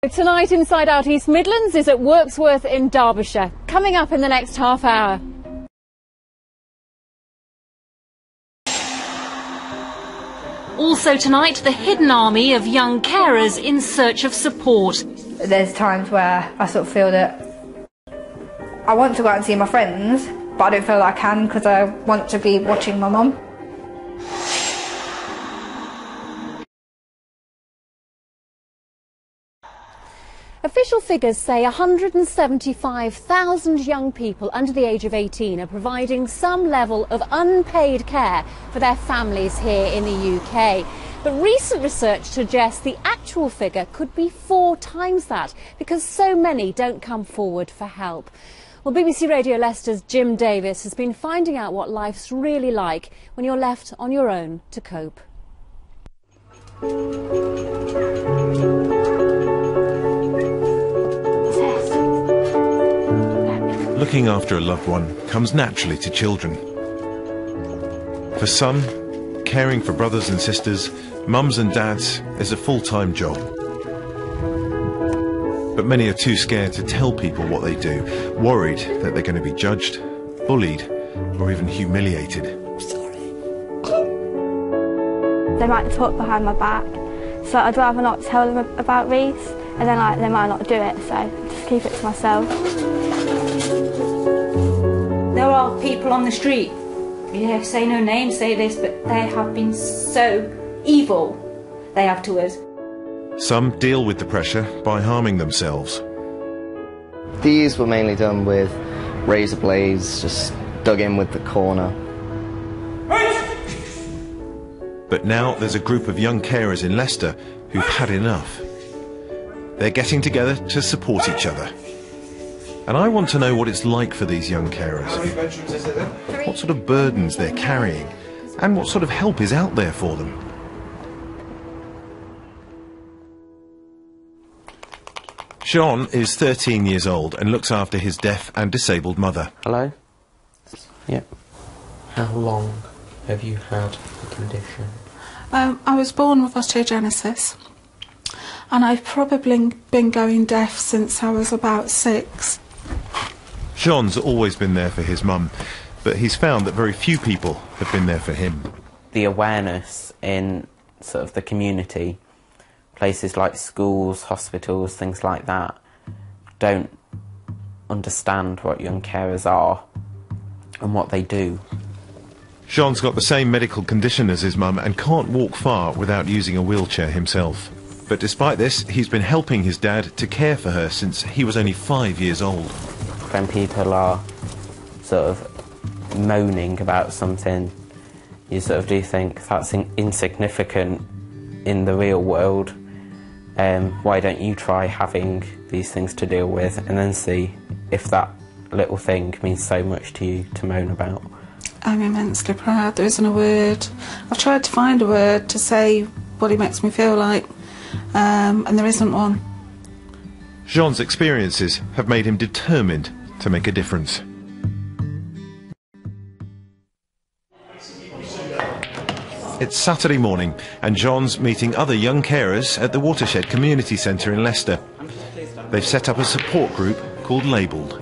Tonight, Inside Out East Midlands is at Wirksworth in Derbyshire, coming up in the next half hour. Also tonight, the hidden army of young carers in search of support. There's times where I sort of feel that I want to go out and see my friends, but I don't feel like I can because I want to be watching my mum. Official figures say 175,000 young people under the age of 18 are providing some level of unpaid care for their families here in the UK. But recent research suggests the actual figure could be 4 times that because so many don't come forward for help. Well, BBC Radio Leicester's Jim Davis has been finding out what life's really like when you're left on your own to cope. Looking after a loved one comes naturally to children. For some, caring for brothers and sisters, mums and dads is a full-time job. But many are too scared to tell people what they do, worried that they're going to be judged, bullied, or even humiliated. They might talk behind my back, so I'd rather not tell them about Reese, and then they might not do it, so just keep it to myself. There are people on the street, yeah, say no names, say this, but they have been so evil, they have to us. Some deal with the pressure by harming themselves. These were mainly done with razor blades, just dug in with the corner. But now there's a group of young carers in Leicester who've had enough. They're getting together to support each other. And I want to know what it's like for these young carers. What sort of burdens they're carrying, and what sort of help is out there for them. Jhon is 13 years old and looks after his deaf and disabled mother. Hello? Yep. How long have you had the condition? I was born with osteogenesis, and I've probably been going deaf since I was about 6. Jhon's always been there for his mum, but he's found that very few people have been there for him. The awareness in sort of the community, places like schools, hospitals, things like that, don't understand what young carers are and what they do. Jhon's got the same medical condition as his mum and can't walk far without using a wheelchair himself. But despite this, he's been helping his dad to care for her since he was only 5 years old. When people are sort of moaning about something, you sort of do think that's insignificant in the real world. Why don't you try having these things to deal with and then see if that little thing means so much to you to moan about? I'm immensely proud. There isn't a word. I've tried to find a word to say what it makes me feel like, and there isn't one. Jhon's experiences have made him determined to make a difference. It's Saturday morning and Jhon's meeting other young carers at the Watershed Community Centre in Leicester. They've set up a support group called Labelled.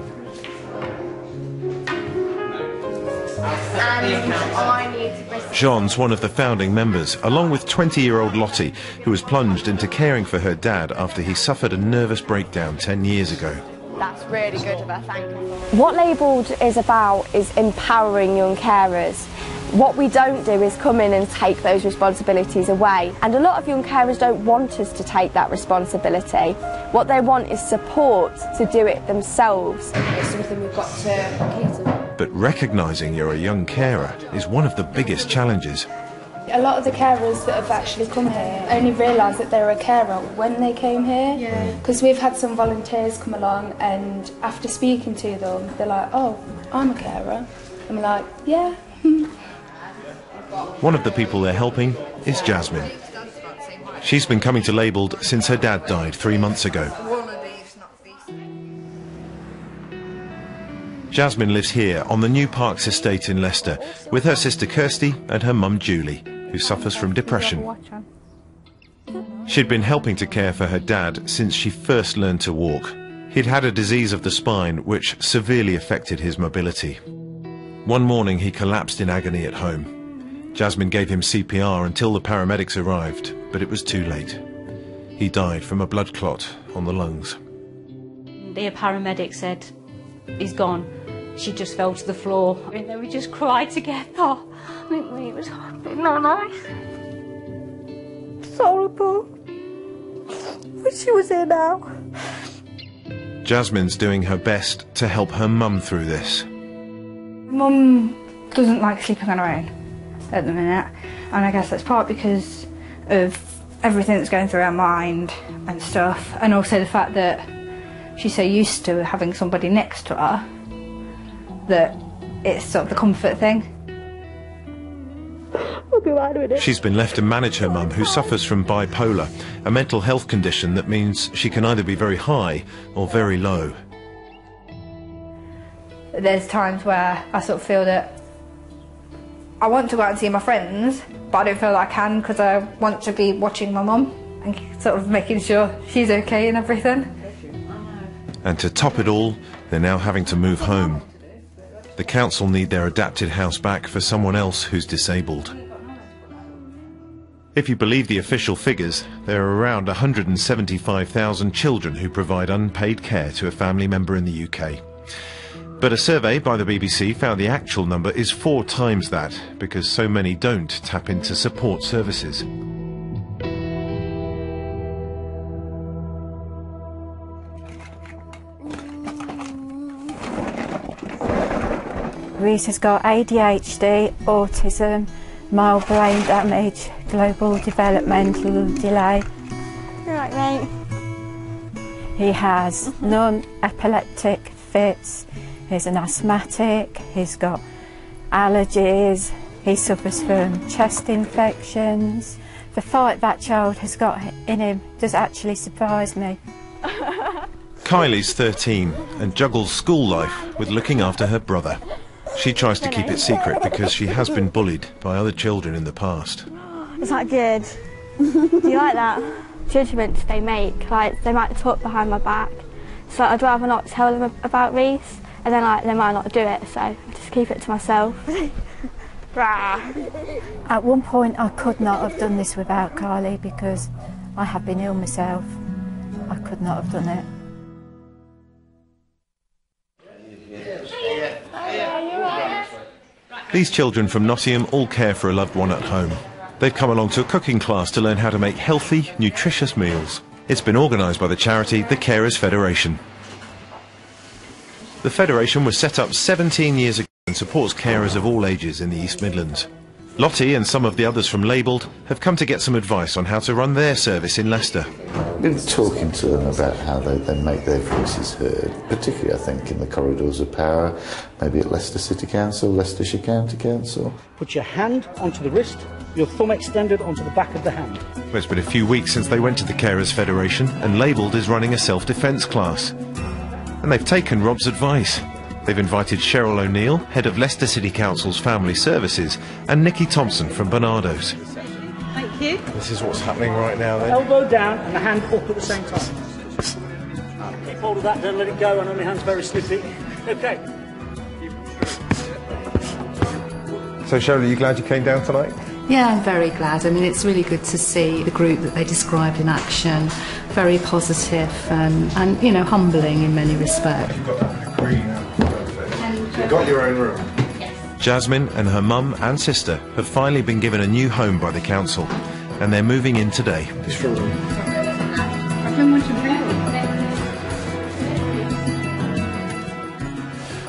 Jhon's one of the founding members, along with 20-year-old Lottie, who was plunged into caring for her dad after he suffered a nervous breakdown 10 years ago. That's really good of her, thank you. What Labelled is about is empowering young carers. What we don't do is come in and take those responsibilities away. And a lot of young carers don't want us to take that responsibility. What they want is support to do it themselves. It's something we've got to cater. But recognising you're a young carer is one of the biggest challenges. A lot of the carers that have actually come here only realise that they're a carer when they came here. Because we've had some volunteers come along and after speaking to them, they're like, oh, I'm a carer. And we're like, yeah. One of the people they're helping is Jasmine. She's been coming to Labelled since her dad died 3 months ago. Jasmine lives here on the New Parks estate in Leicester with her sister Kirsty and her mum Julie, who suffers from depression. She'd been helping to care for her dad since she first learned to walk. He'd had a disease of the spine which severely affected his mobility. One morning he collapsed in agony at home. Jasmine gave him CPR until the paramedics arrived, but it was too late. He died from a blood clot on the lungs. The paramedic said, "He's gone." She just fell to the floor, and then we just cried together. It was not nice. It's horrible. Wish she was here now. Jasmine's doing her best to help her mum through this. Mum doesn't like sleeping on her own at the minute, and I guess that's part because of everything that's going through her mind and stuff, and also the fact that she's so used to having somebody next to her that it's sort of the comfort thing. She's been left to manage her mum, who suffers from bipolar, a mental health condition that means she can either be very high or very low. There's times where I sort of feel that I want to go out and see my friends, but I don't feel like I can because I want to be watching my mum and sort of making sure she's okay and everything. And to top it all, they're now having to move home. The council need their adapted house back for someone else who's disabled. If you believe the official figures, there are around 175,000 children who provide unpaid care to a family member in the UK. But a survey by the BBC found the actual number is 4 times that, because so many don't tap into support services. Reese has got ADHD, autism, mild brain damage, global developmental delay. You're right, mate. He has non-epileptic fits, he's an asthmatic, he's got allergies, he suffers from chest infections. The fight that child has got in him does actually surprise me. Kylie's 13 and juggles school life with looking after her brother. She tries to keep it secret because she has been bullied by other children in the past. Is that good? Do you like that? Judgments they make, like they might talk behind my back. So I'd rather not tell them about Reese, and then like they might not do it, so I just keep it to myself. At one point I could not have done this without Kylie because I have been ill myself. I could not have done it. These children from Nottingham all care for a loved one at home. They've come along to a cooking class to learn how to make healthy, nutritious meals. It's been organised by the charity The Carers Federation. The Federation was set up 17 years ago and supports carers of all ages in the East Midlands. Lottie and some of the others from Labelled have come to get some advice on how to run their service in Leicester. I've been talking to them about how they make their voices heard, particularly I think in the corridors of power, maybe at Leicester City Council, Leicestershire County Council. Put your hand onto the wrist, your thumb extended onto the back of the hand. Well, it's been a few weeks since they went to the Carers Federation, and Labelled is running a self-defence class. And they've taken Rob's advice. They've invited Cheryl O'Neill, head of Leicester City Council's Family Services, and Nikki Thompson from Barnardo's. Thank you. This is what's happening right now then. Elbow down and the hand up at the same time. Keep hold of that, don't let it go. I know my hand's very slippy. Okay. So Cheryl, are you glad you came down tonight? Yeah, I'm very glad. I mean, it's really good to see the group that they described in action. Very positive and you know, humbling in many respects. You've got your own room. Jasmine and her mum and sister have finally been given a new home by the council, and they're moving in today.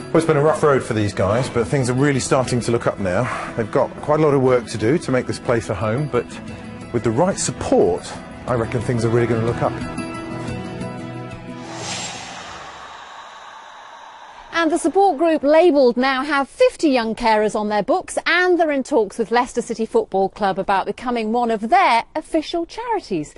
Well, it's been a rough road for these guys, but things are really starting to look up now. They've got quite a lot of work to do to make this place a home, but with the right support, I reckon things are really going to look up. And the support group Labelled now have 50 young carers on their books, and they're in talks with Leicester City Football Club about becoming one of their official charities.